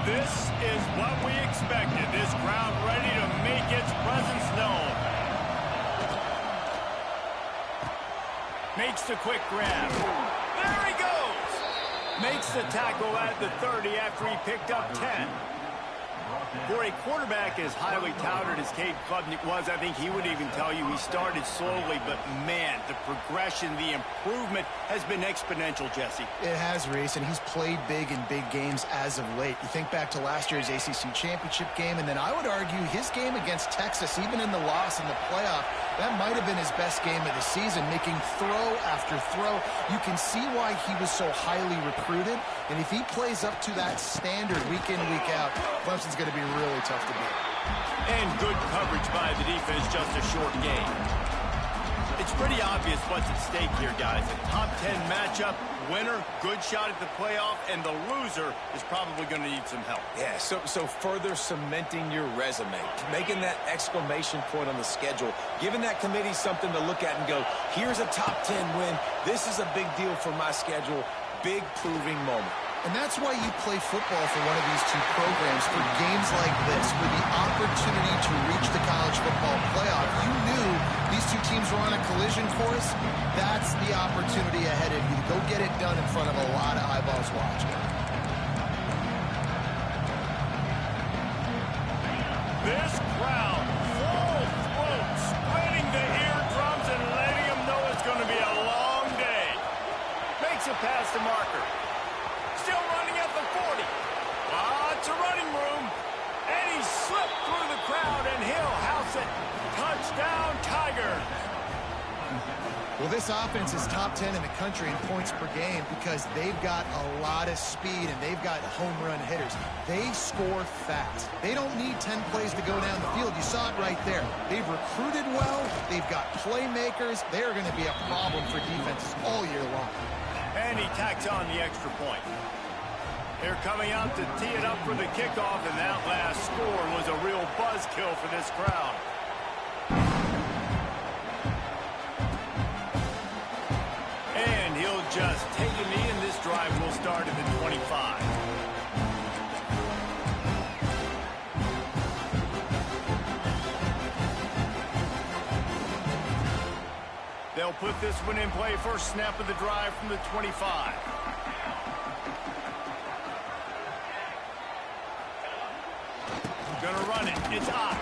This is what we expected. This crowd ready to make its presence known. Makes the quick grab. There he goes. Makes the tackle at the 30 after he picked up 10. For a quarterback as highly touted as Cade Klubnik was, I think he would even tell you he started slowly, but man, the progression, the improvement has been exponential, Jesse. It has, Reese, and he's played big in big games as of late. You think back to last year's ACC championship game, and then I would argue his game against Texas, even in the loss in the playoff, that might have been his best game of the season, making throw after throw. You can see why he was so highly recruited, and if he plays up to that standard week in, week out, Clemson's going to be really tough to beat. And good coverage by the defense, just a short game. It's pretty obvious what's at stake here, guys. A top 10 matchup, winner, good shot at the playoff, and the loser is probably going to need some help. Yeah, so further cementing your resume, making that exclamation point on the schedule, giving that committee something to look at and go, here's a top 10 win. This is a big deal for my schedule. Big proving moment. And that's why you play football for one of these two programs, for games like this, for the opportunity to reach the college football playoff. You knew these two teams were on a collision course. That's the opportunity ahead of you to go get it done in front of a lot of eyeballs watching. This crowd, full throat, spreading the eardrums and letting them know it's going to be a long day. Makes it past the marker. Still running at the 40. Lots of running room. And he slipped through the crowd, and he'll house it. Touchdown, Tigers. Well, this offense is top 10 in the country in points per game because they've got a lot of speed and they've got home run hitters. They score fast. They don't need 10 plays to go down the field. You saw it right there. They've recruited well. They've got playmakers. They're going to be a problem for defenses all year long. And he tacks on the extra point. They're coming out to tee it up for the kickoff, and that last score was a real buzzkill for this crowd. And he'll just take a knee, and this drive will start at the 25. They'll put this one in play. First snap of the drive from the 25. Gonna run it. It's up.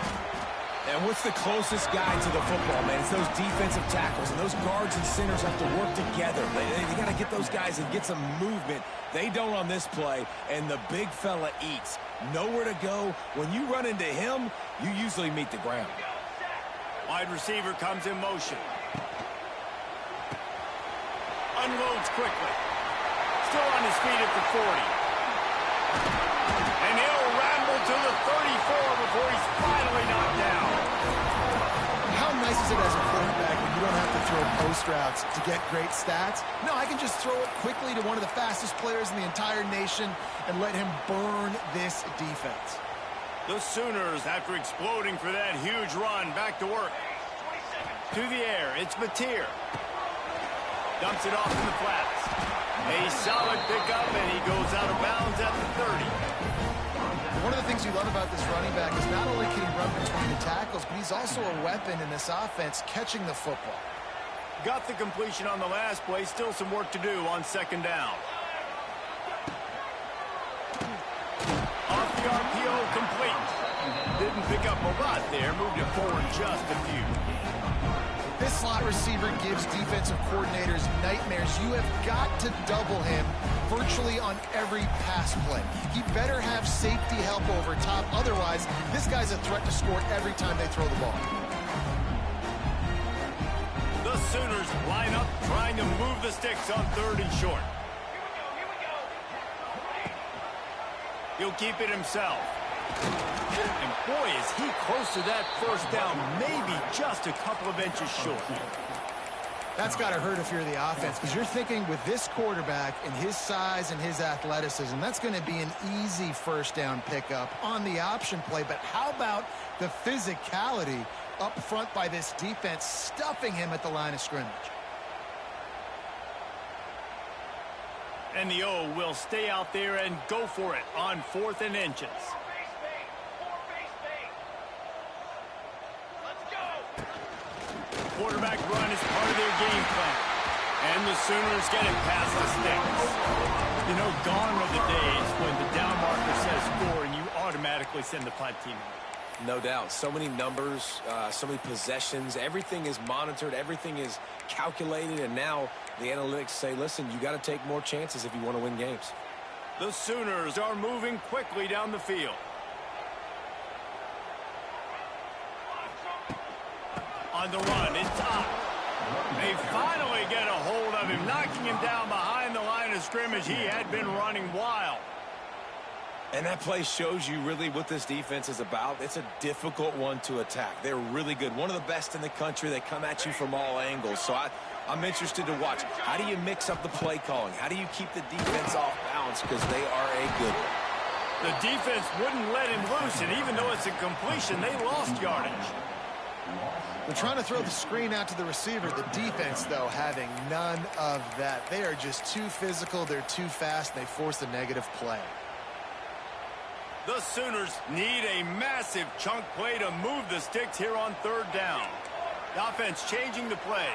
And what's the closest guy to the football, man? It's those defensive tackles, and those guards and centers have to work together. They got to get those guys and get some movement. They don't on this play, and the big fella eats. Nowhere to go. When you run into him, you usually meet the ground. Wide receiver comes in motion. Unloads quickly. Still on his feet at the 40. And he'll ramble to the 34 before he's finally knocked down. How nice is it as a quarterback when you don't have to throw post routes to get great stats? No, I can just throw it quickly to one of the fastest players in the entire nation and let him burn this defense. The Sooners, after exploding for that huge run, back to work. To the air, it's Mateer. Dumps it off in the flats. A solid pickup, and he goes out of bounds at the 30. One of the things you love about this running back is not only can he run between the tackles, but he's also a weapon in this offense catching the football. Got the completion on the last play. Still some work to do on second down. Off the RPO, complete. Didn't pick up a lot there. Moved it forward just a few. This slot receiver gives defensive coordinators nightmares. You have got to double him virtually on every pass play. He better have safety help over top. Otherwise, this guy's a threat to score every time they throw the ball. The Sooners line up trying to move the sticks on 3rd and short. He'll keep it himself. And boy, is he close to that first down, maybe just a couple of inches short. That's got to hurt if you're the offense, because you're thinking with this quarterback and his size and his athleticism, that's going to be an easy first down pickup on the option play. But how about the physicality up front by this defense, stuffing him at the line of scrimmage? And the O will stay out there and go for it on 4th and inches. Quarterback run is part of their game plan. And the Sooners get it past the sticks. You know, gone are the days when the down marker says score and you automatically send the punt team out. No doubt. So many numbers, so many possessions. Everything is monitored. Everything is calculated. And now the analytics say, listen, you got to take more chances if you want to win games. The Sooners are moving quickly down the field. On the run, it's up. They finally get a hold of him, knocking him down behind the line of scrimmage. He had been running wild. And that play shows you really what this defense is about. It's a difficult one to attack. They're really good. One of the best in the country. They come at you from all angles. So I'm interested to watch. How do you mix up the play calling? How do you keep the defense off balance? Because they are a good one. The defense wouldn't let him loose, and even though it's a completion, they lost yardage. They're trying to throw the screen out to the receiver. The defense, though, having none of that. They are just too physical. They're too fast. And they force a negative play. The Sooners need a massive chunk play to move the sticks here on 3rd down. The offense changing the play.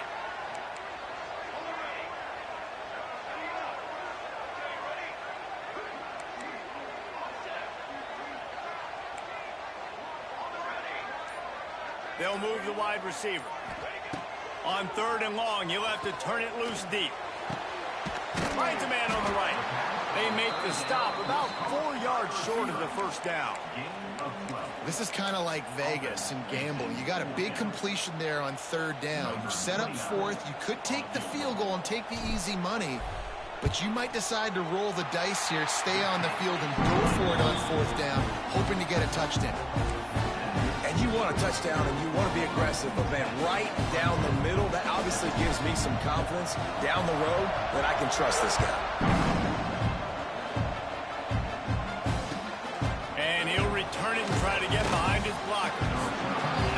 They'll move the wide receiver. On 3rd and long, he'll have to turn it loose deep. Finds a man on the right. They make the stop about 4 yards short of the 1st down. This is kind of like Vegas and gambling. You got a big completion there on 3rd down. You set up 4th. You could take the field goal and take the easy money, but you might decide to roll the dice here, stay on the field, and go for it on 4th down, hoping to get a touchdown. And you want a touchdown and you want to be aggressive, but man, right down the middle, that obviously gives me some confidence down the road that I can trust this guy. And he'll return it and try to get behind his blockers.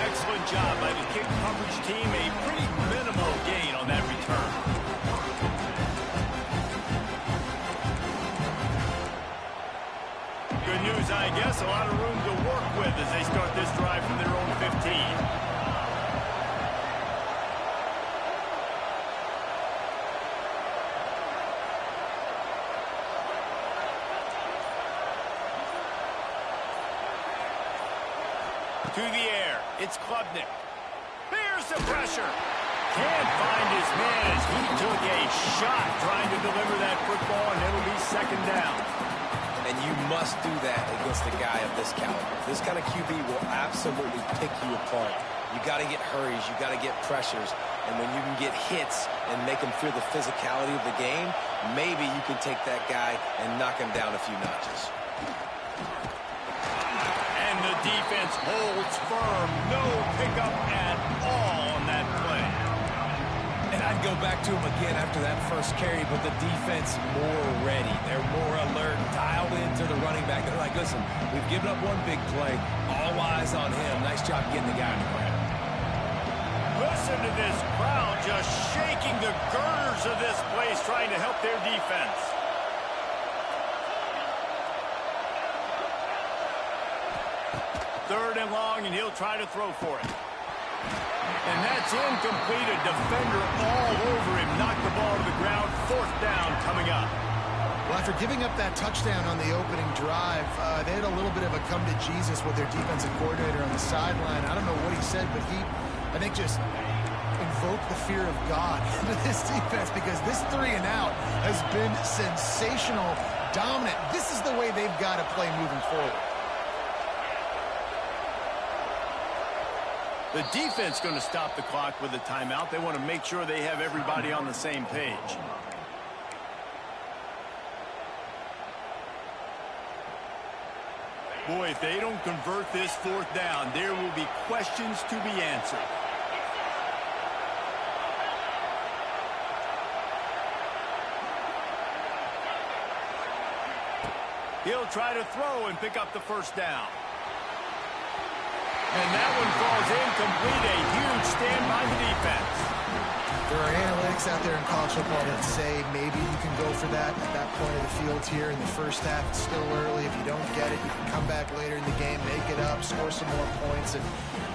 Excellent job by the kick coverage team. A pretty minimal gain on that return. Good news, I guess. A lot of room to work with as they start this drive from their own 15. To the air. It's Klubnik. Here's the pressure. Can't find his man as he took a shot trying to deliver that football, and it'll be 2nd down. And you must do that against a guy of this caliber. This kind of QB will absolutely pick you apart. You got to get hurries. You got to get pressures. And when you can get hits and make him feel the physicality of the game, maybe you can take that guy and knock him down a few notches. And the defense holds firm. No pickup at all on that play. And I'd go back to him again after that first carry, but the defense more ready. They're more alert, dialed into the running back. They're like, listen, we've given up one big play. All eyes on him. Nice job getting the guy on the ground. Listen to this crowd just shaking the girders of this place, trying to help their defense. Third and long, and he'll try to throw for it. And that's incomplete. A defender all over him. Knocked the ball to the ground. 4th down coming up. Well, after giving up that touchdown on the opening drive, they had a little bit of a come to Jesus with their defensive coordinator on the sideline. I don't know what he said, but he, I think, just invoked the fear of God into this defense, because this 3 and out has been sensational, dominant. This is the way they've got to play moving forward. The defense going to stop the clock with a timeout. They want to make sure they have everybody on the same page. Boy, if they don't convert this 4th down, there will be questions to be answered. He'll try to throw and pick up the 1st down. And that one falls incomplete. A huge stand by the defense. There are analytics out there in college football that say maybe you can go for that at that point of the field here in the first half. It's still early. If you don't get it, you can come back later in the game, make it up, score some more points, and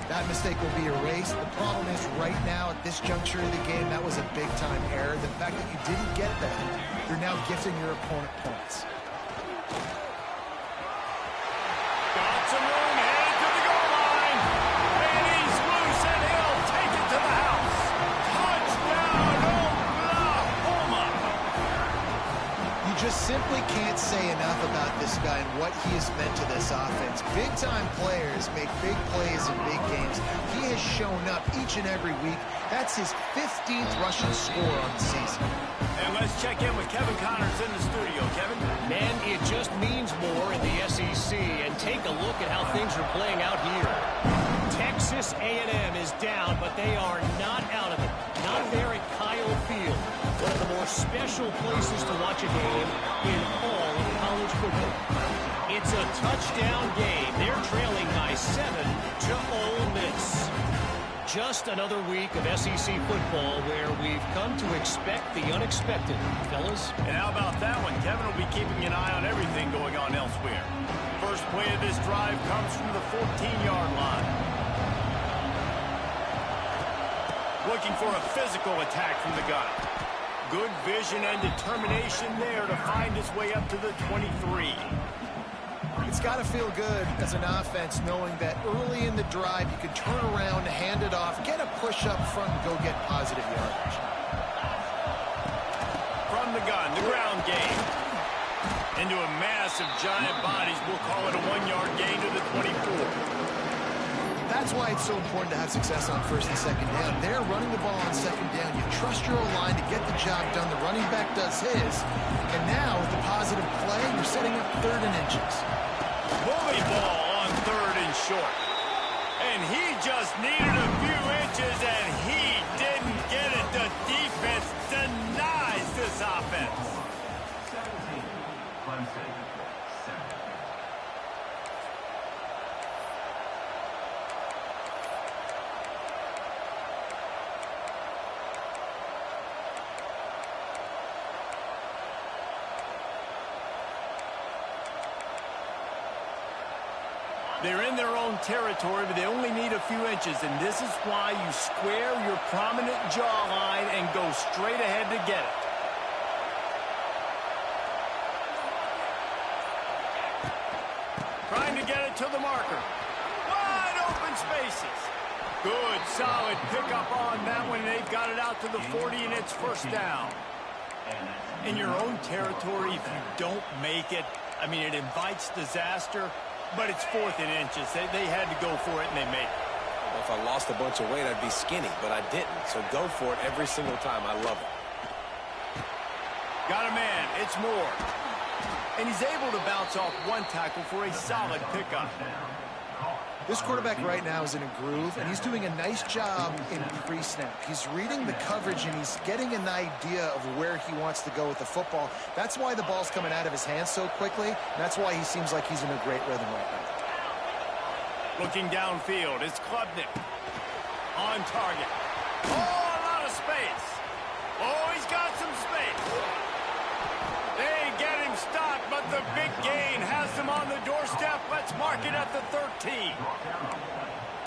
that mistake will be erased. The problem is right now at this juncture of the game, that was a big-time error. The fact that you didn't get that, you're now gifting your opponent points. Got some room, headed to the goal line. And he's loose, and he'll take it to the house. Touchdown, Oklahoma. You just simply can't say enough about this guy and what he has meant to this offense. Big-time players make big plays in big games. He has shown up each and every week. That's his 15th rushing score on the season. And let's check in with Kevin Connors in the studio. Kevin? Man, it just means more in the SEC, and take a look at how things are playing out here. Texas A&M is down, but they are not out of it. Not there at Kyle Field, one of the more special places to watch a game in all of college football. It's a touchdown game. They're trailing by 7 to Ole Miss. Just another week of SEC football where we've come to expect the unexpected, fellas. And how about that one? Kevin will be keeping an eye on everything going on elsewhere. First play of this drive comes from the 14-yard line. Looking for a physical attack from the gun. Good vision and determination there to find his way up to the 23. It's got to feel good as an offense knowing that early in the drive you can turn around, hand it off, get a push up front, and go get positive yardage. From the gun, the ground game. Into a mass of giant bodies. We'll call it a 1-yard gain to the 24. That's why it's so important to have success on first and second down. They're running the ball on second down. You trust your O-line to get the job done. The running back does his. And now with the positive play, you're setting up 3rd and inches. Bully ball on 3rd and short. And he just needed a few inches, and he didn't get it. The defense denies this offense. 17, Clemson, 7. They're in their own territory, but they only need a few inches, and this is why you square your prominent jawline and go straight ahead to get it. Trying to get it to the marker. Wide open spaces. Good, solid pickup on that one, and they've got it out to the 40, and it's first down. In your own territory, if you don't make it, I mean, it invites disaster. But it's 4th and inches. They had to go for it, and they made it. Well, if I lost a bunch of weight, I'd be skinny, but I didn't. So go for it every single time. I love it. Got a man. It's Moore. And he's able to bounce off one tackle for a solid pickup. This quarterback right now is in a groove, and he's doing a nice job in pre-snap. He's reading the coverage, and he's getting an idea of where he wants to go with the football. That's why the ball's coming out of his hands so quickly, and that's why he seems like he's in a great rhythm right now. Looking downfield, it's Klubnik. On target. Oh, a lot of space. Oh, he's got some space. They get him stopped, but the big gain has him on the doorstep. Let's mark it at the 13.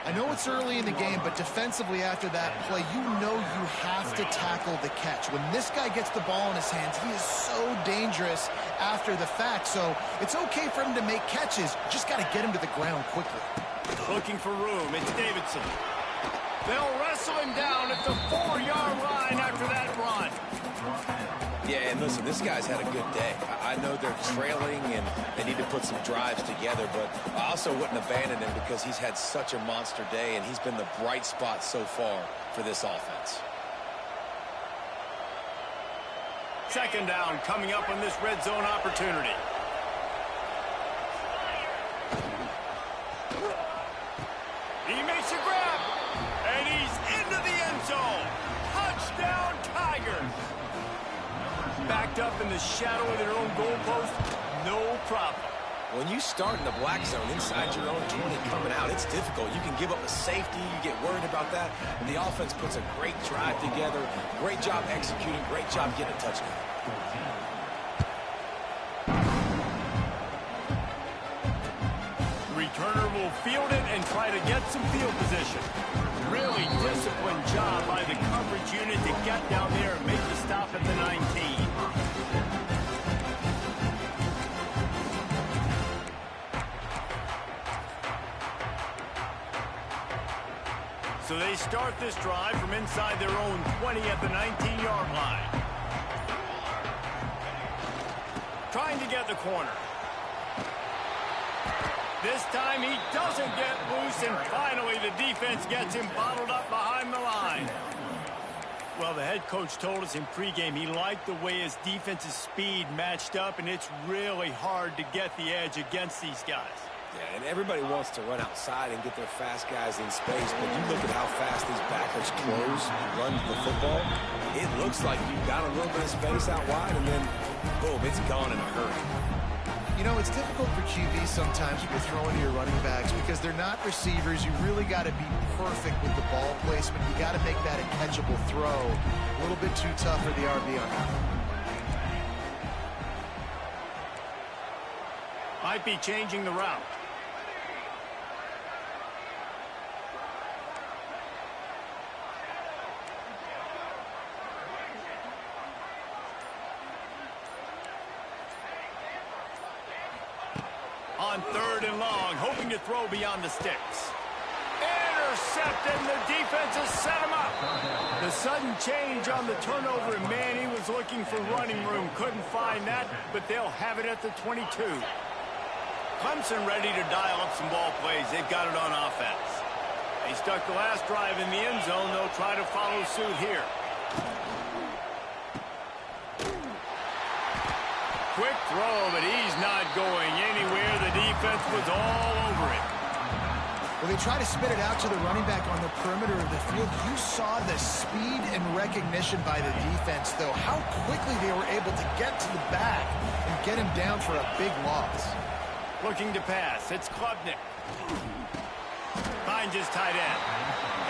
I know it's early in the game, but defensively after that play, you know you have to tackle the catch. When this guy gets the ball in his hands, he is so dangerous after the fact. So it's okay for him to make catches. Just got to get him to the ground quickly. Looking for room. It's Davidson. They'll wrestle him down at the 4-yard line after that run. Yeah, and listen, this guy's had a good day. I know they're trailing and they need to put some drives together, but I also wouldn't abandon him because he's had such a monster day and he's been the bright spot so far for this offense. Second down coming up on this red zone opportunity. He makes a grab, and he's into the end zone. Touchdown, Tigers. Backed up in the shadow of their own goalpost, no problem. When you start in the black zone inside your own 20 coming out, it's difficult. You can give up a safety. You get worried about that. And the offense puts a great drive together. Great job executing. Great job getting a touchdown. Returner will field it and try to get some field position. Really disciplined job by the coverage unit to get down there and make the stop at the 19. So they start this drive from inside their own 20 at the 19-yard line. Trying to get the corner. This time he doesn't get loose, and finally the defense gets him bottled up behind the line. Well, the head coach told us in pregame he liked the way his defense's speed matched up, and it's really hard to get the edge against these guys. Yeah, and everybody wants to run outside and get their fast guys in space, but you look at how fast these backers close and run the football. It looks like you've got a little bit of space out wide, and then, boom, it's gone in a hurry. You know, it's difficult for QB sometimes when you're throwing to your running backs because they're not receivers. You really got to be perfect with the ball placement. You got to make that a catchable throw. A little bit too tough for the RB on that. Might be changing the route. On 3rd and long, hoping to throw beyond the sticks. Intercepted, and the defense has set him up. The sudden change on the turnover, and man, he was looking for running room. Couldn't find that, but they'll have it at the 22. Clemson ready to dial up some ball plays. They've got it on offense. They stuck the last drive in the end zone. They'll try to follow suit here. Quick throw, but he's not going anywhere. The defense was all over it. Well, they try to spit it out to the running back on the perimeter of the field. You saw the speed and recognition by the defense, though. How quickly they were able to get to the back and get him down for a big loss. Looking to pass. It's Klubnik. Finds his tight end.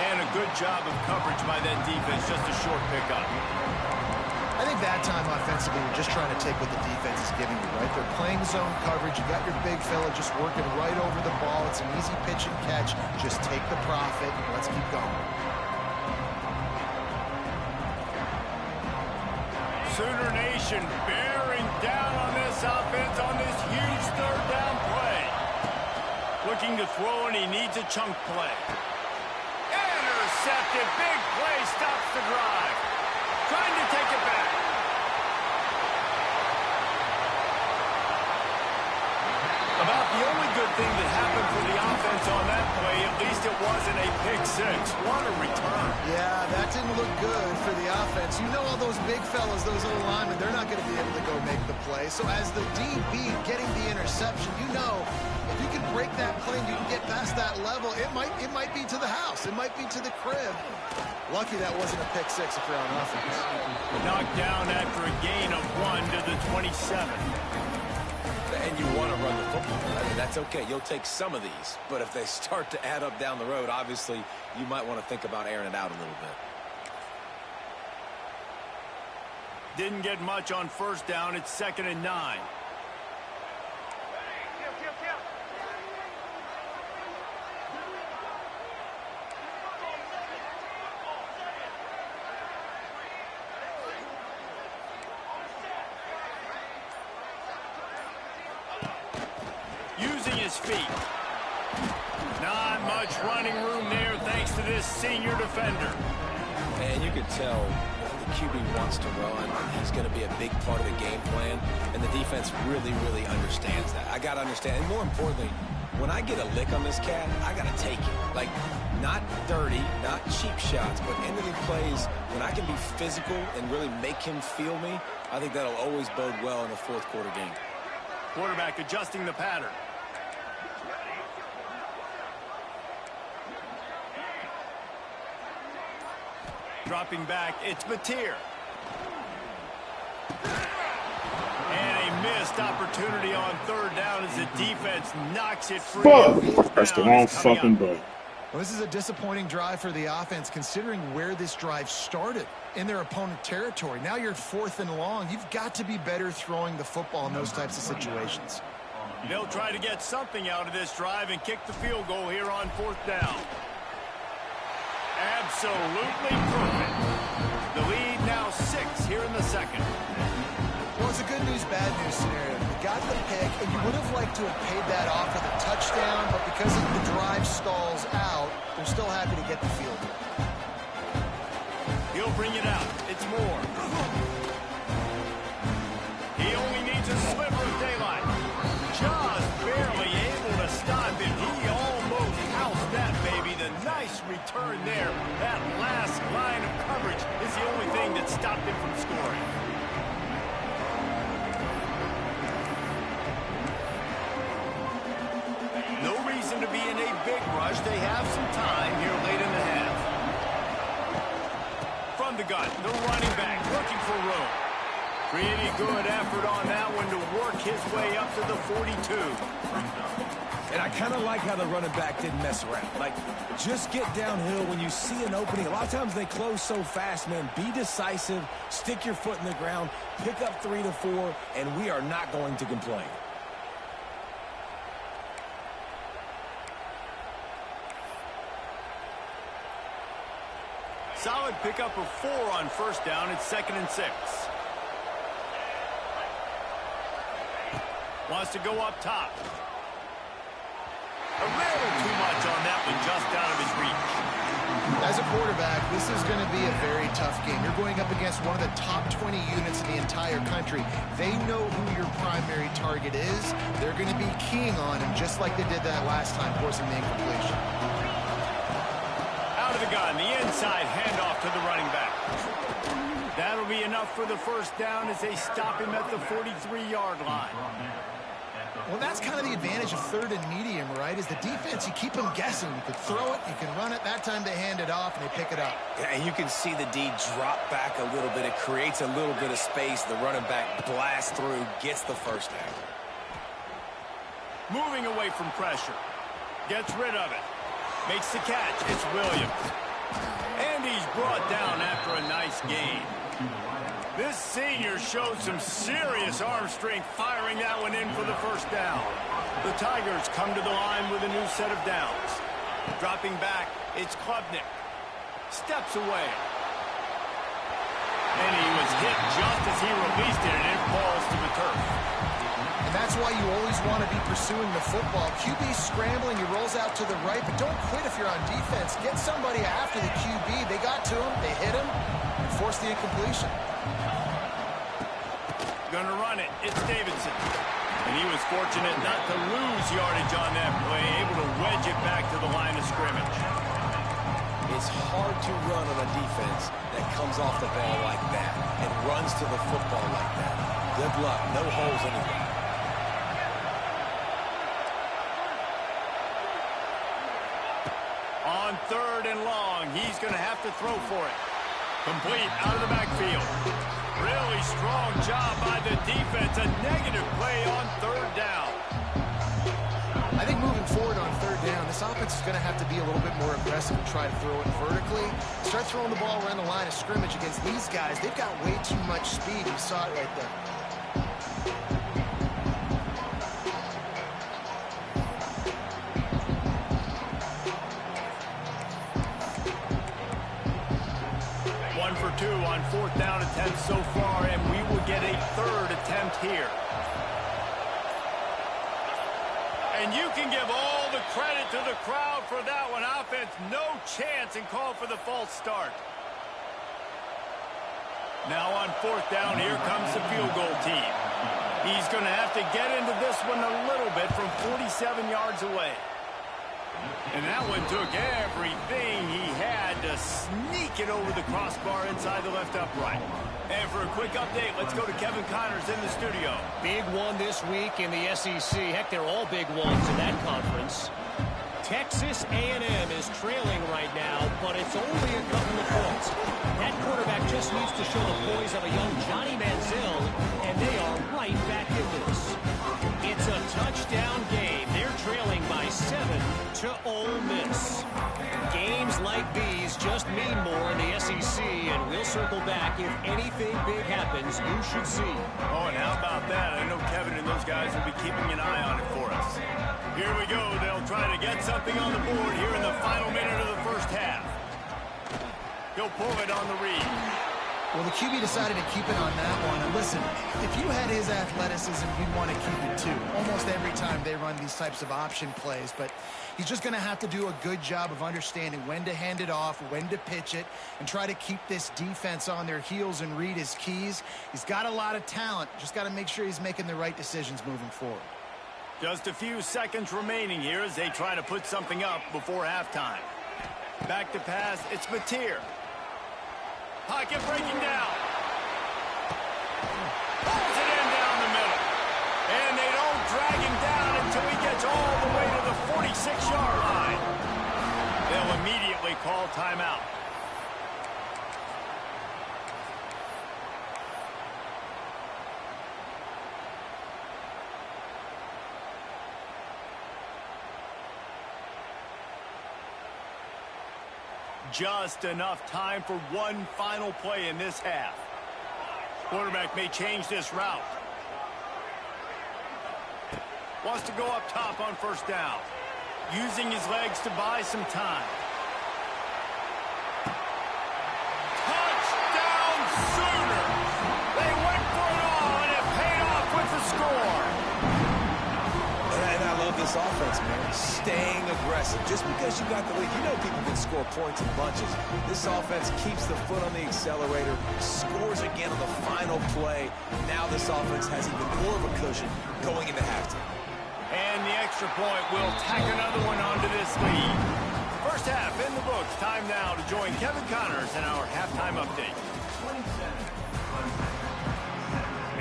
And a good job of coverage by that defense. Just a short pickup. I think that time offensively, you're just trying to take what the defense is giving you, right? They're playing zone coverage. You got your big fella just working right over the ball. It's an easy pitch and catch. Just take the profit and let's keep going. Sooner Nation bearing down on this offense on this huge 3rd down play. Looking to throw, and he needs a chunk play. Intercepted. Big play stops the drive. Trying to take it back. About the only good thing that happened for the offense on that play, at least it wasn't a pick six. What a return. Yeah, that didn't look good for the offense. You know all those big fellas, those old linemen, they're not going to be able to go make the play. So as the DB getting the interception, you know if you can break that play and you can get past that level, it might be to the house. It might be to the crib. Lucky that wasn't a pick six if you're on offense. Knocked down after a gain of 1 to the 27. And you want to run the football. I mean, that's okay. You'll take some of these. But if they start to add up down the road, obviously, you might want to think about airing it out a little bit. Didn't get much on 1st down. It's 2nd and 9. Using his feet. Not much running room there thanks to this senior defender. And you can tell the QB wants to run. He's going to be a big part of the game plan. And the defense really, really understands that. I got to understand. And more importantly, when I get a lick on this cat, I got to take it. Like, not dirty, not cheap shots, but end of the plays, when I can be physical and really make him feel me, I think that'll always bode well in a 4th quarter game. Quarterback adjusting the pattern. Dropping back, it's Mateer. And a miss missed opportunity on third down as the defense knocks it free. Fuck! That's the wrong fucking button. Well, this is a disappointing drive for the offense considering where this drive started, in their opponent territory. Now you're at 4th and long. You've got to be better throwing the football in those types of situations. They'll try to get something out of this drive and kick the field goal here on 4th down. Absolutely perfect. The lead now 6 here in the second. Well, it's a good news, bad news scenario. You got the pick, and you would have liked to have paid that off with a touchdown, but because the drive stalls out, they're still happy to get the field goal. He'll bring it out. It's Moore. He only needs a sliver of daylight. Just barely able to stop him. He almost housed that baby. The nice return there. That last line of coverage is the only thing that stopped him from scoring. No reason to be in a big rush. They have some time here late in the half. From the gun, the running back looking for room. Pretty good effort on that one to work his way up to the 42. And I kind of like how the running back didn't mess around. Like, just get downhill when you see an opening. A lot of times they close so fast, man. Be decisive, stick your foot in the ground, pick up 3 to 4, and we are not going to complain. Solid pickup of 4 on first down. It's 2nd and 6. Wants to go up top. A little too much on that one, just out of his reach. As a quarterback, this is going to be a very tough game. You're going up against one of the top 20 units in the entire country. They know who your primary target is. They're going to be keying on him, just like they did that last time, forcing the incompletion. Out of the gun, the inside handoff to the running back. That'll be enough for the first down as they stop him at the 43-yard line. Well, that's kind of the advantage of 3rd and medium, right? Is the defense, you keep them guessing. You can throw it, you can run it. That time they hand it off and they pick it up. Yeah, and you can see the D drop back a little bit. It creates a little bit of space. The running back blasts through, gets the first down. Moving away from pressure. Gets rid of it. Makes the catch. It's Williams. And he's brought down after a nice gain. This senior showed some serious arm strength firing that one in for the first down. The Tigers come to the line with a new set of downs. Dropping back, it's Klubnik. Steps away. And he was hit just as he released it, and it falls to the turf. And that's why you always want to be pursuing the football. QB scrambling, he rolls out to the right, but don't quit if you're on defense. Get somebody after the QB. They got to him, they hit him, and forced the incompletion. Gonna run it. It's Davidson. And he was fortunate not to lose yardage on that play, able to wedge it back to the line of scrimmage. It's hard to run on a defense that comes off the ball like that and runs to the football like that. Good luck. No holes anywhere. On 3rd and long, he's going to have to throw for it. Complete out of the backfield. Really strong job by the defense. A negative play on 3rd down. I think moving forward on 3rd down, this offense is going to have to be a little bit more aggressive and try to throw it vertically. Start throwing the ball around the line of scrimmage against these guys. They've got way too much speed. You saw it right there. For 2 on 4th down attempts so far, and we will get a 3rd attempt here. And you can give all the credit to the crowd for that one. Offense, no chance, and call for the false start. Now on 4th down, here comes the field goal team. He's going to have to get into this one a little bit from 47 yards away. And that one took everything he had to sneak it over the crossbar inside the left upright. And for a quick update, let's go to Kevin Connors in the studio. Big one this week in the SEC. Heck, they're all big ones in that conference. Texas A&M is trailing right now, but it's only a couple of points. That quarterback just needs to show the poise of a young Johnny Manziel, and they are right back in this. just mean more in the SEC, and we'll circle back. If anything big happens, you should see. Oh, and how about that? I know Kevin and those guys will be keeping an eye on it for us. Here we go. They'll try to get something on the board here in the final minute of the first half. He'll pull it on the read. Well, the QB decided to keep it on that one. And listen, if you had his athleticism, you'd want to keep it too. Almost every time they run these types of option plays. But he's just going to have to do a good job of understanding when to hand it off, when to pitch it, and try to keep this defense on their heels and read his keys. He's got a lot of talent. Just got to make sure he's making the right decisions moving forward. Just a few seconds remaining here as they try to put something up before halftime. Back to pass. It's Mateer. Pocket breaking down. Pulls it in down the middle. And they don't drag him down until he gets all the way to the 46-yard line. They'll immediately call timeout. Just enough time for one final play in this half. Quarterback may change this route. Wants to go up top on first down. Using his legs to buy some time. Touchdown Sooners! They went for it all and it paid off with the score. And I love this offense, man. Staying aggressive. Just because you got the lead, you know people can score points in bunches. This offense keeps the foot on the accelerator, scores again on the final play. Now this offense has even more of a cushion going into halftime. And the extra point will tack another one onto this lead. First half in the books. Time now to join Kevin Connors in our halftime update.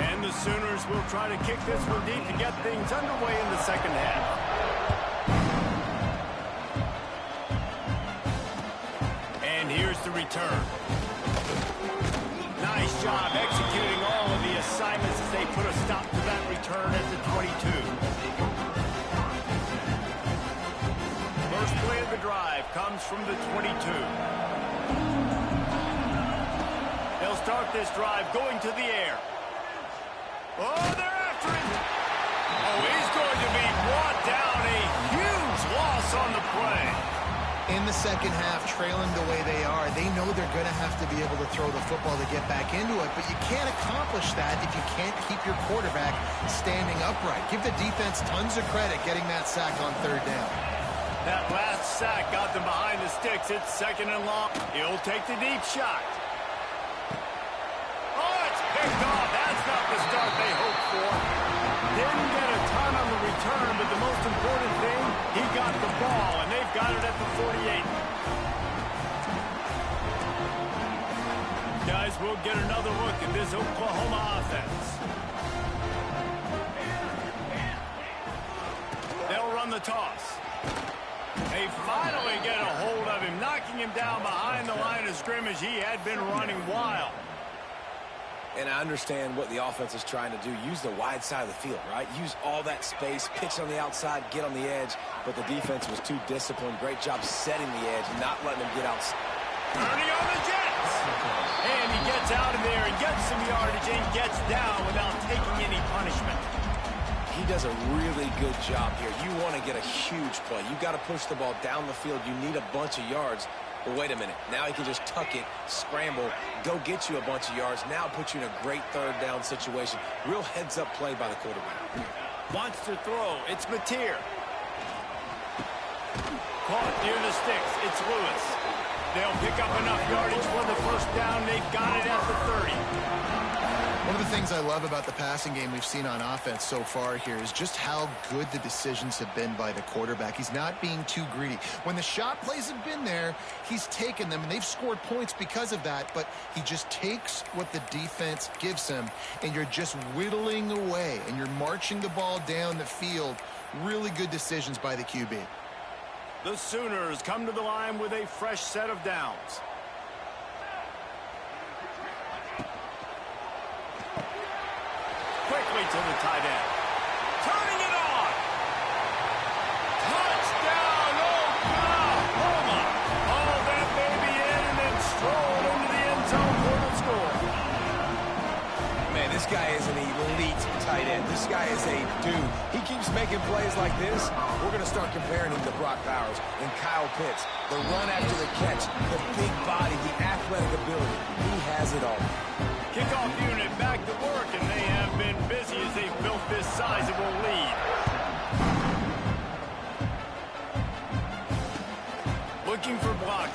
And the Sooners will try to kick this one deep to get things underway in the second half. And here's the return. Nice job executing all of the assignments as they put a stop to that return at the 22. First play of the drive comes from the 22. They'll start this drive going to the air. Oh, they're after him. Oh, he's going to be brought down. A huge loss on the play. In the second half, trailing the way they are, they know they're going to have to be able to throw the football to get back into it, but you can't accomplish that if you can't keep your quarterback standing upright. Give the defense tons of credit getting that sack on third down. That last sack got them behind the sticks. It's second and long. He'll take the deep shot. Oh, it's picked off. That's not the start they hoped for. Didn't get a ton on the return, but the most important thing, he got the ball, and they've got it at the 48. Guys, we'll get another look at this Oklahoma offense. They'll run the toss. They finally get a hold of him, knocking him down behind the line of scrimmage. He had been running wild. And I understand what the offense is trying to do. Use the wide side of the field, right? Use all that space, pitch on the outside, get on the edge. But the defense was too disciplined. Great job setting the edge, not letting him get out. Turning on the Jets. And he gets out of there and gets some yardage and gets down without taking any punishment. He does a really good job here. You want to get a huge play. You got to push the ball down the field. You need a bunch of yards. But wait a minute. Now he can just tuck it, scramble, go get you a bunch of yards. Now put you in a great third down situation. Real heads-up play by the quarterback. Wants to throw. It's Mateer. Caught near the sticks. It's Lewis. They'll pick up enough yardage for the first down. They've got it at the 30. One of the things I love about the passing game we've seen on offense so far here is just how good the decisions have been by the quarterback. He's not being too greedy. When the shot plays have been there, he's taken them, and they've scored points because of that, but he just takes what the defense gives him, and you're just whittling away, and you're marching the ball down the field. Really good decisions by the QB. The Sooners come to the line with a fresh set of downs. Quickly to the tight end. Turning it on. Touchdown, Oklahoma. All that baby in This guy is a dude. He keeps making plays like this. We're going to start comparing him to Brock Bowers and Kyle Pitts. The run after the catch, the big body, the athletic ability. He has it all. Kickoff unit back to work, and they have been busy as they've built this sizable lead. Looking for block.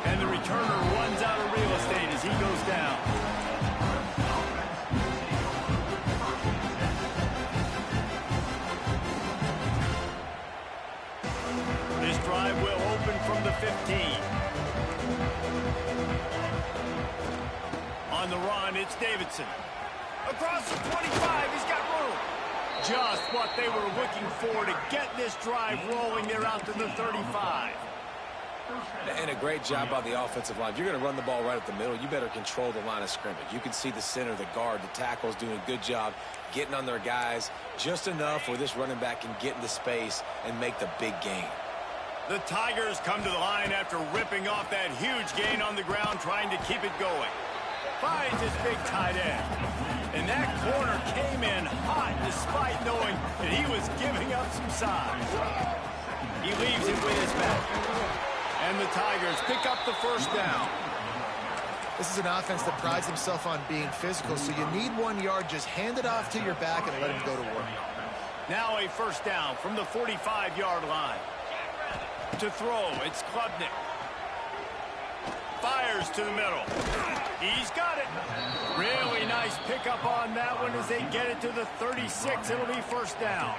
And the returner runs out of real estate as he goes down. This drive will open from the 15. On the run, it's Davidson. Across the 25, he's got room. Just what they were looking for to get this drive rolling. They're out to the 35. And a great job by the offensive line. If you're going to run the ball right up the middle, you better control the line of scrimmage. You can see the center, the guard, the tackles doing a good job getting on their guys just enough where this running back can get into space and make the big gain. The Tigers come to the line after ripping off that huge gain on the ground, trying to keep it going. Finds his big tight end. And that corner came in hot despite knowing that he was giving up some size. He leaves it with his back. And the Tigers pick up the first down. This is an offense that prides himself on being physical, so you need 1 yard. Just hand it off to your back and let him go to work. Now a first down from the 45-yard line. To throw, it's Klubnik. Fires to the middle. He's got it. Really nice pickup on that one as they get it to the 36. It'll be first down.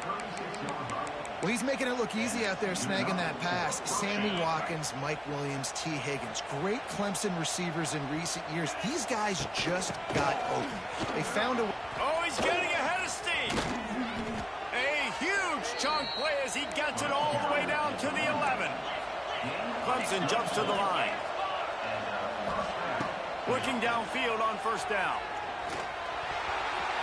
Well, he's making it look easy out there snagging that pass. Sammy Watkins, Mike Williams, T. Higgins. Great Clemson receivers in recent years. These guys just got open. They found a... Oh, he's getting ahead of steam. A huge chunk play as he gets it all the way down to the 11. Clemson jumps to the line. Looking downfield on first down.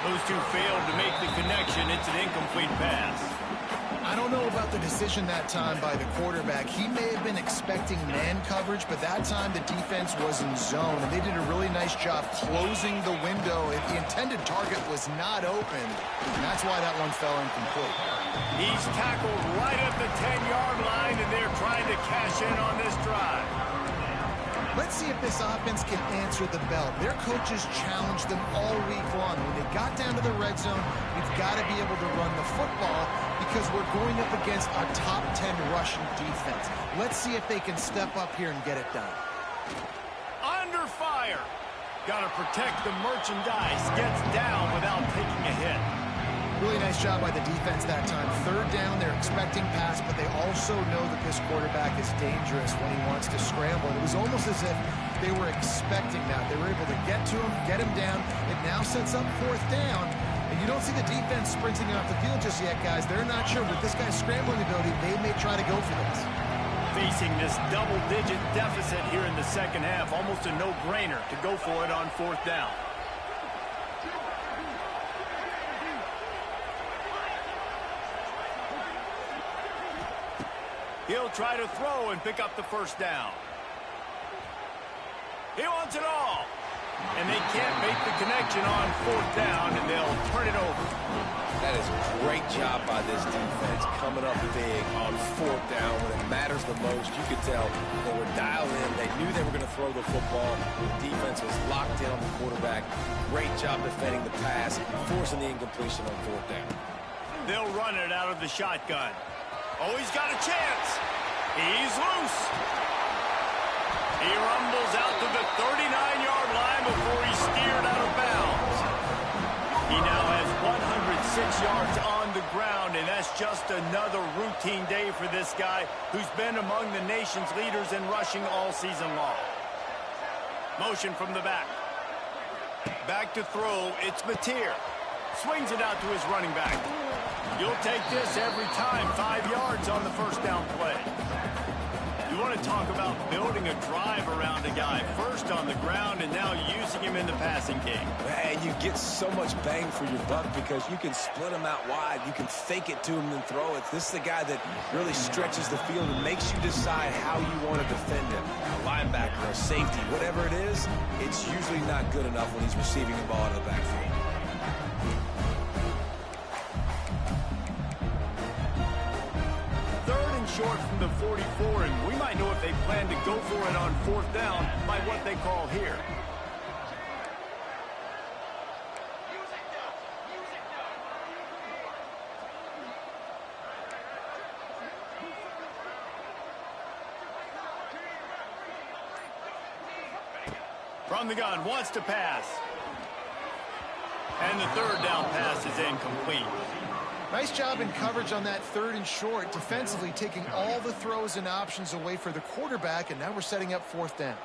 Those two failed to make the connection. It's an incomplete pass. I don't know about the decision that time by the quarterback. He may have been expecting man coverage, but that time the defense was in zone, and they did a really nice job closing the window. If the intended target was not open, and that's why that one fell incomplete. He's tackled right at the 10-yard line, and they're trying to cash in on this drive. Let's see if this offense can answer the bell. Their coaches challenged them all week long. When they got down to the red zone, we've got to be able to run the football because we're going up against a top 10 rushing defense. Let's see if they can step up here and get it done. Under fire. Got to protect the merchandise. Gets down without taking a hit. Really nice job by the defense that time. Third down, they're expecting pass, but they also know that this quarterback is dangerous when he wants to scramble. It was almost as if they were expecting that. They were able to get to him, get him down. It now sets up fourth down. And you don't see the defense sprinting off the field just yet, guys. They're not sure. With this guy's scrambling ability, they may try to go for this. Facing this double-digit deficit here in the second half, almost a no-brainer to go for it on fourth down. He'll try to throw and pick up the first down. He wants it all. And they can't make the connection on fourth down, and they'll turn it over. That is a great job by this defense coming up big on fourth down when it matters the most. You could tell they were dialed in. They knew they were going to throw the football. The defense was locked in on the quarterback. Great job defending the pass, forcing the incompletion on fourth down. They'll run it out of the shotgun. Oh, he's got a chance. He's loose. He rumbles out to the 39-yard line before he's steered out of bounds. He now has 106 yards on the ground, and that's just another routine day for this guy who's been among the nation's leaders in rushing all season long. Motion from the back. Back to throw, it's Mateer. Swings it out to his running back. You'll take this every time. 5 yards on the first down play. You want to talk about building a drive around a guy. First on the ground and now using him in the passing game. And you get so much bang for your buck because you can split him out wide. You can fake it to him and throw it. This is the guy that really stretches the field and makes you decide how you want to defend him. A linebacker, a safety, whatever it is, it's usually not good enough when he's receiving the ball out of the backfield. short from the 44, and we might know if they plan to go for it on 4th down by what they call here. From the gun, wants to pass. And the 3rd down pass is incomplete. Nice job in coverage on that 3rd and short, defensively taking all the throws and options away for the quarterback, and now we're setting up 4th down.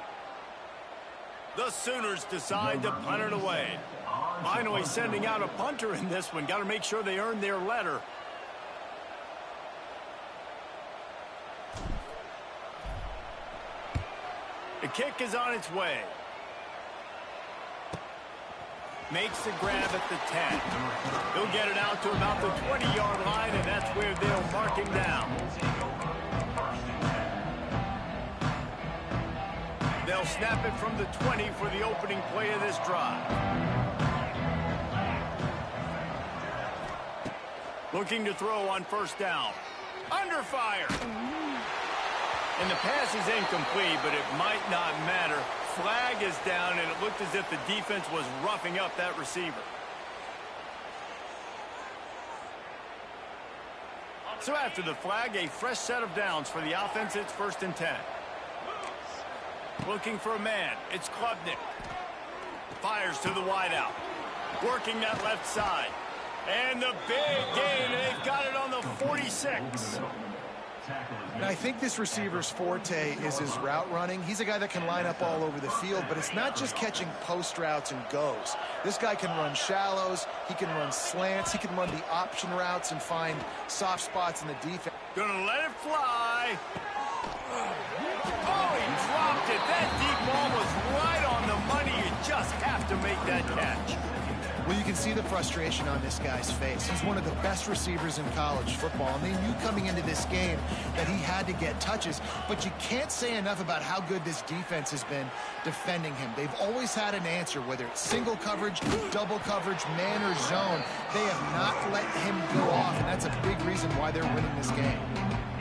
The Sooners decide to punt it away. Finally sending out a punter in this one. Got to make sure they earn their letter. The kick is on its way. Makes the grab at the 10. He'll get it out to about the 20-yard line, and that's where they'll mark him down. They'll snap it from the 20 for the opening play of this drive. Looking to throw on 1st down. Under fire. And the pass is incomplete, but it might not matter. Flag is down, and it looked as if the defense was roughing up that receiver. So after the flag, a fresh set of downs for the offense. It's 1st and 10. Looking for a man. It's Klubnik. Fires to the wideout. Working that left side. And the big gain. They've got it on the 46. And I think this receiver's forte is his route running. He's a guy that can line up all over the field, but it's not just catching post routes and goes. This guy can run shallows, he can run slants, he can run the option routes and find soft spots in the defense. Gonna let it fly. Oh, he dropped it. That deep ball was right on the money. You just have to make that catch. Well, you can see the frustration on this guy's face. He's one of the best receivers in college football, and they knew coming into this game that he had to get touches, but you can't say enough about how good this defense has been defending him. They've always had an answer, whether it's single coverage, double coverage, man or zone. They have not let him go off, and that's a big reason why they're winning this game.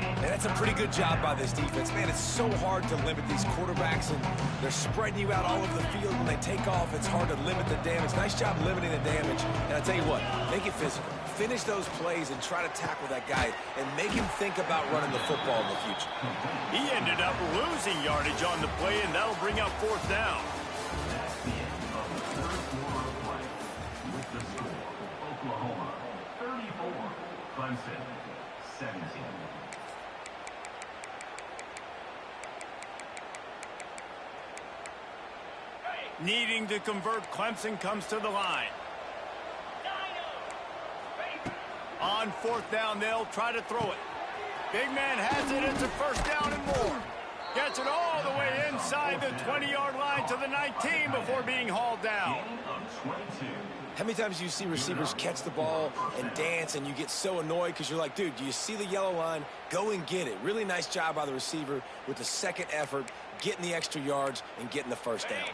And that's a pretty good job by this defense. Man, it's so hard to limit these quarterbacks, and they're spreading you out all over the field. When they take off, it's hard to limit the damage. Nice job limiting the damage. And I tell you what, make it physical. Finish those plays and try to tackle that guy and make him think about running the football in the future. He ended up losing yardage on the play, and that'll bring up 4th down. That's the end of the 3rd quarter of play. With the score, Oklahoma 34, Clemson 17. Needing to convert, Clemson comes to the line. On 4th down, they'll try to throw it. Big man has it. It's a 1st down and more. Gets it all the way inside the 20-yard line to the 19 before being hauled down. How many times do you see receivers catch the ball and dance, and you get so annoyed because you're like, dude, do you see the yellow line? Go and get it. Really nice job by the receiver with the 2nd effort, getting the extra yards and getting the 1st down.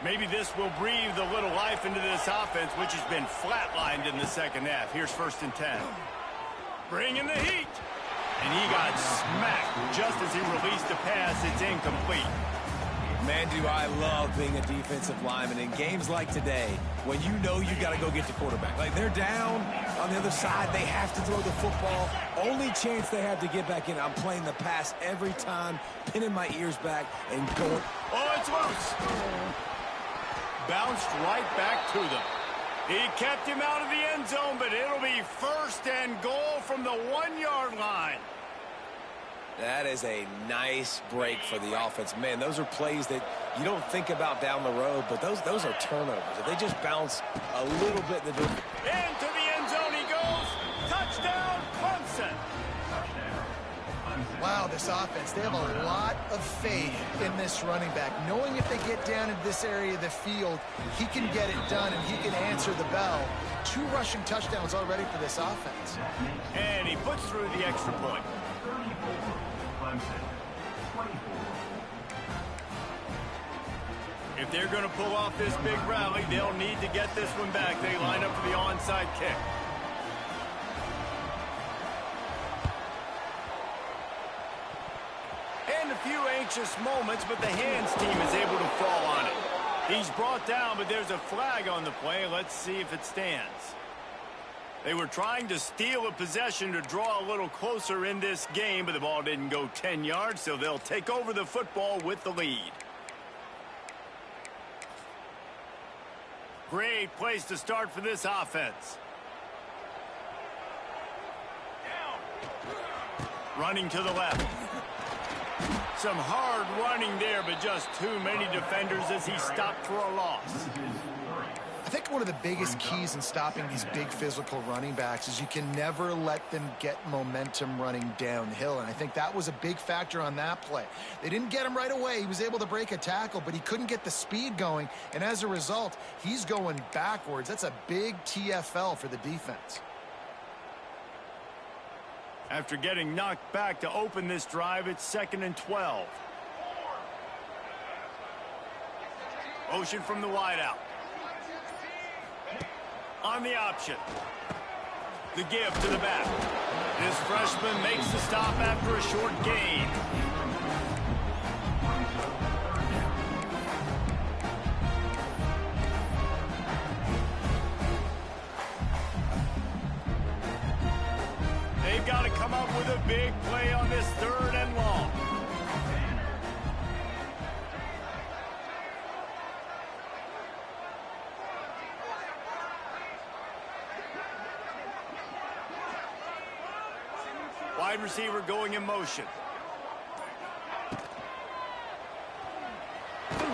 Maybe this will breathe a little life into this offense, which has been flatlined in the 2nd half. Here's 1st and 10. Bringing the heat. And he got smacked just as he released the pass. It's incomplete. Man, do I love being a defensive lineman in games like today when you know you got to go get the quarterback. Like, they're down on the other side. They have to throw the football. Only chance they have to get back in. I'm playing the pass every time, pinning my ears back and going. Oh, it's loose. Bounced right back to them. He kept him out of the end zone, but it'll be 1st and goal from the 1-yard line. That is a nice break for the offense. Man, those are plays that you don't think about down the road, but those are turnovers. If they just bounce a little bit in the direction. Into the end zone he goes. Touchdown, Clemson. Wow, this offense, they have a lot of faith in this running back, knowing if they get down into this area of the field, he can get it done and he can answer the bell. 2 rushing touchdowns already for this offense. And he puts through the extra point. 34, Clemson 24. If they're going to pull off this big rally, they'll need to get this one back. They line up for the onside kick. causing a few anxious moments, but the hands team is able to fall on it. He's brought down, but there's a flag on the play. Let's see if it stands. They were trying to steal a possession to draw a little closer in this game, but the ball didn't go 10 yards, so they'll take over the football with the lead. Great place to start for this offense. Running to the left. Some hard running there, but just too many defenders as he stopped for a loss. I think one of the biggest keys in stopping these big physical running backs is you can never let them get momentum running downhill, and I think that was a big factor on that play. They didn't get him right away. He was able to break a tackle, but he couldn't get the speed going, and as a result, he's going backwards. That's a big TFL for the defense. After getting knocked back to open this drive, it's 2nd and 12. Motion from the wideout. On the option. The give to the back. This freshman makes the stop after a short gain. They've got to come up with a big play on this 3rd and long. Wide receiver going in motion. The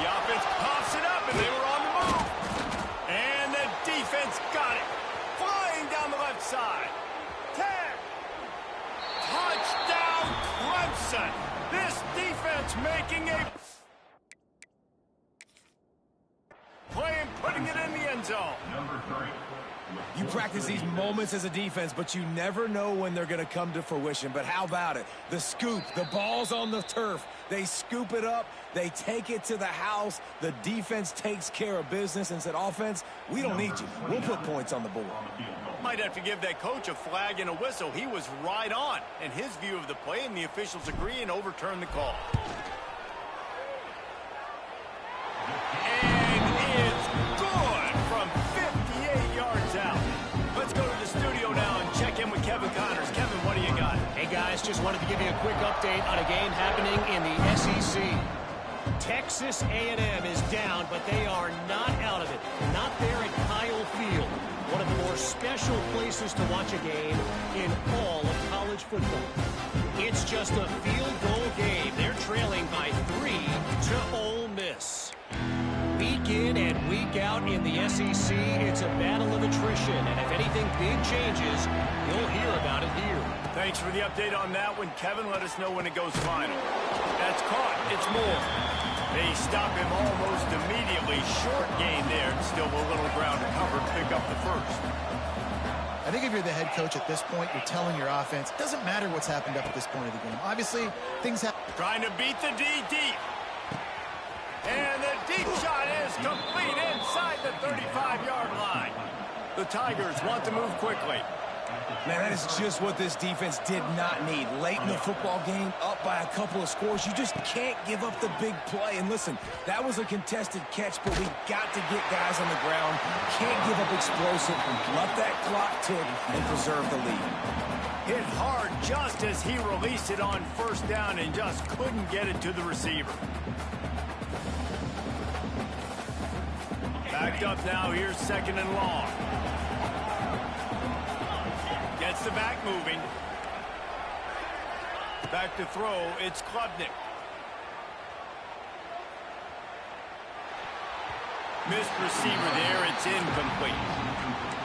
offense pops it up, and they were on the move. And the defense got it. Flying down the left side. 10. Touchdown, Clemson. This defense making a play and putting it in the end zone. Number 3. You practice these moments as a defense, but you never know when they're going to come to fruition. But how about it? The scoop, the ball's on the turf. They scoop it up. They take it to the house. The defense takes care of business and said, offense, we don't need you. We'll put points on the board. Might have to give that coach a flag and a whistle. He was right on in his view of the play, and the officials agree and overturn the call. And it's good from 58 yards out. Let's go to the studio now and check in with Kevin Connors. Kevin, what do you got? Hey, guys, just wanted to give you a quick update on a game happening in the SEC. Texas A&M is down, but they are not out of it. Not there at Kyle Field, one of the more special places to watch a game in all of college football. It's just a field goal game. They're trailing by 3 to Ole Miss. Week in and week out in the SEC, it's a battle of attrition, and if anything big changes, you'll hear about it here. Thanks for the update on that one, Kevin. Let us know when it goes final. That's caught. It's more. They stop him almost immediately. Short gain there. Still a little ground to cover. Pick up the first. I think if you're the head coach at this point, you're telling your offense, it doesn't matter what's happened up at this point of the game. Obviously, things happen. Trying to beat the D deep. And the deep shot is complete inside the 35-yard line. The Tigers want to move quickly. Man, that is just what this defense did not need. Late in the football game, up by a couple of scores, you just can't give up the big play. And listen, that was a contested catch, but we got to get guys on the ground. Can't give up explosive. Let that clock tick and preserve the lead. Hit hard just as he released it on 1st down and just couldn't get it to the receiver. Backed up now, here's 2nd and long. Gets the back moving. Back to throw, it's Klubnik. Missed receiver there, it's incomplete.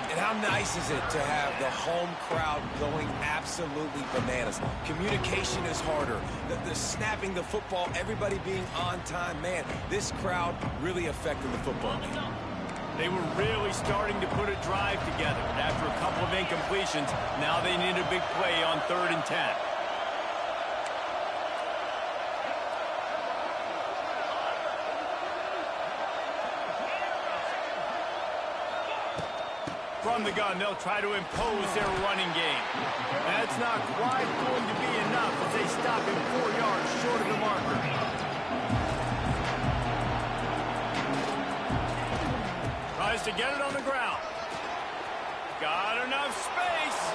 And how nice is it to have the home crowd going absolutely bananas? Communication is harder. The snapping the football, everybody being on time. Man, this crowd really affected the football game. They were really starting to put a drive together. After a couple of incompletions, now they need a big play on 3rd and 10. From the gun, they'll try to impose their running game. That's not quite going to be enough as they stop him 4 yards short of the marker. Tries to get it on the ground. Got enough space.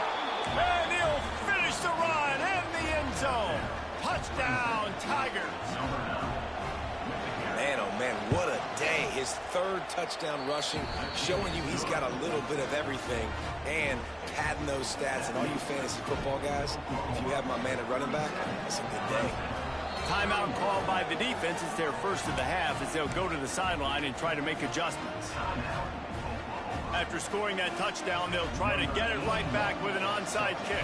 And he'll finish the run in the end zone. Touchdown, Tigers. Man, oh man, what a day. His third touchdown rushing, showing you he's got a little bit of everything and padding those stats. And all you fantasy football guys, if you have my man at running back, it's a good day. Timeout called by the defense. It's their first of the half as they'll go to the sideline and try to make adjustments. After scoring that touchdown, they'll try to get it right back with an onside kick.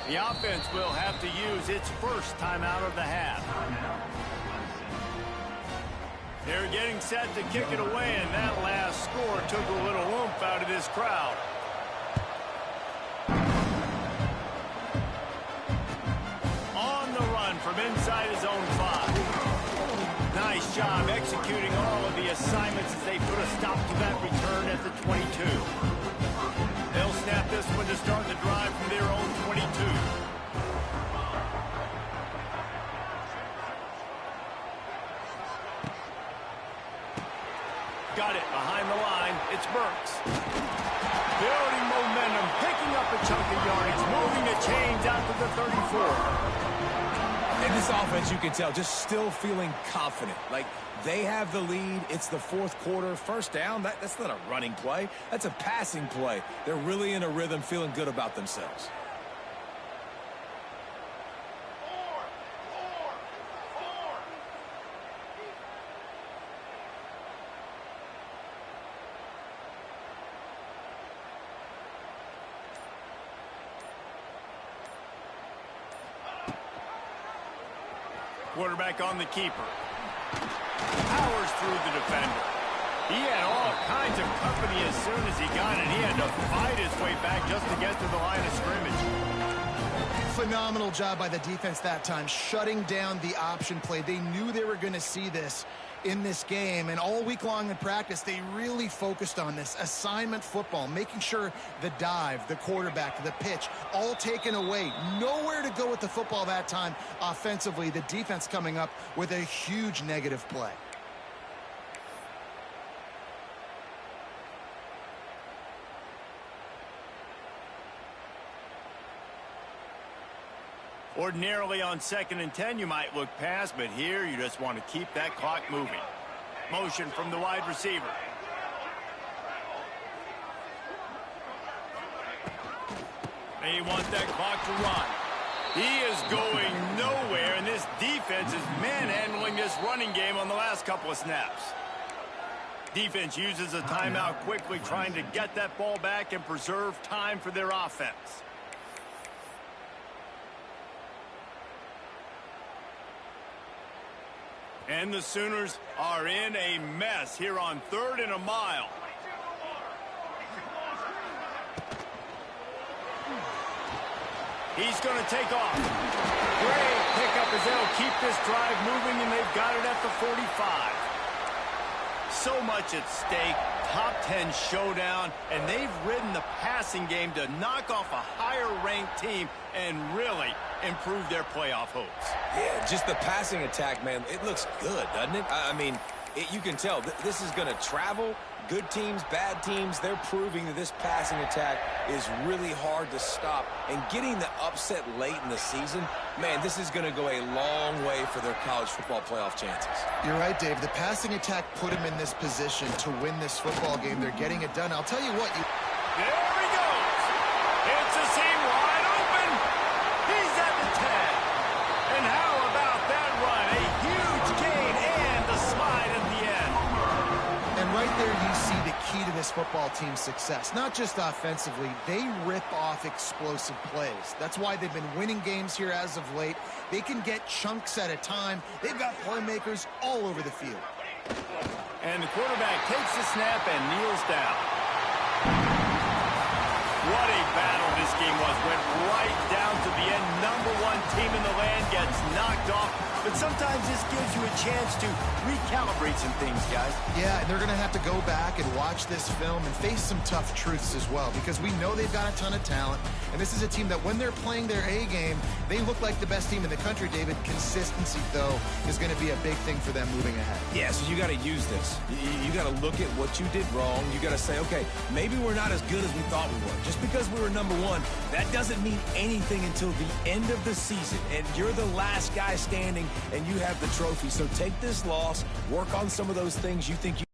The offense will have to use its first timeout of the half. They're getting set to kick it away, and that last score took a little oomph out of this crowd. On the run from inside his own 5. Nice job executing all of the assignments as they put a stop to that return at the 22. They'll snap this one to start the drive from their own 22. Got it behind the line. It's Burks. Building momentum, picking up a chunk of yardage, moving the chains out to the 34. And this offense, you can tell, just still feeling confident. Like, they have the lead. It's the fourth quarter. First down, that's not a running play. That's a passing play. They're really in a rhythm, feeling good about themselves. Quarterback on the keeper. Powers through the defender. He had all kinds of company as soon as he got it. He had to fight his way back just to get to the line of scrimmage. Phenomenal job by the defense that time, shutting down the option play. They knew they were going to see this in this game, and all week long in practice, they really focused on this assignment football, making sure the dive, the quarterback, the pitch, all taken away. Nowhere to go with the football that time offensively. The defense coming up with a huge negative play. Ordinarily on 2nd and 10, you might look past, but here you just want to keep that clock moving. Motion from the wide receiver. They want that clock to run. He is going nowhere, and this defense is manhandling this running game on the last couple of snaps. Defense uses a timeout quickly, trying to get that ball back and preserve time for their offense. And the Sooners are in a mess here on 3rd and a mile. He's going to take off. Great pickup as they'll keep this drive moving, and they've got it at the 45. So much at stake, top 10 showdown, and they've ridden the passing game to knock off a higher-ranked team and really improve their playoff hopes. Yeah, just the passing attack, man, it looks good, doesn't it? I mean, you can tell this is going to travel. Good teams, bad teams, they're proving that this passing attack is really hard to stop. And getting the upset late in the season, man, this is going to go a long way for their college football playoff chances. You're right, Dave. The passing attack put him in this position to win this football game. They're getting it done. I'll tell you what. There he goes. It's a seam wide open. He's at the 10. And how about that run? A huge gain and the slide at the end. And right there you see the key to this football team's success. Not just offensively, they rip off explosive plays. That's why they've been winning games here as of late. They can get chunks at a time. They've got playmakers all over the field. And the quarterback takes the snap and kneels down. What a battle this game was. Went right down to the end. #1 team in the land gets knocked off. But sometimes this gives you a chance to recalibrate some things, guys. Yeah, and they're going to have to go back and watch this film and face some tough truths as well, because we know they've got a ton of talent, and this is a team that when they're playing their A game, they look like the best team in the country, David. Consistency, though, is going to be a big thing for them moving ahead. Yeah, so you got to use this. You got to look at what you did wrong. You got to say, okay, maybe we're not as good as we thought we were. Just because we were #1, that doesn't mean anything until the end of the season, and you're the last guy standing, and you have the trophy. So take this loss, work on some of those things you think you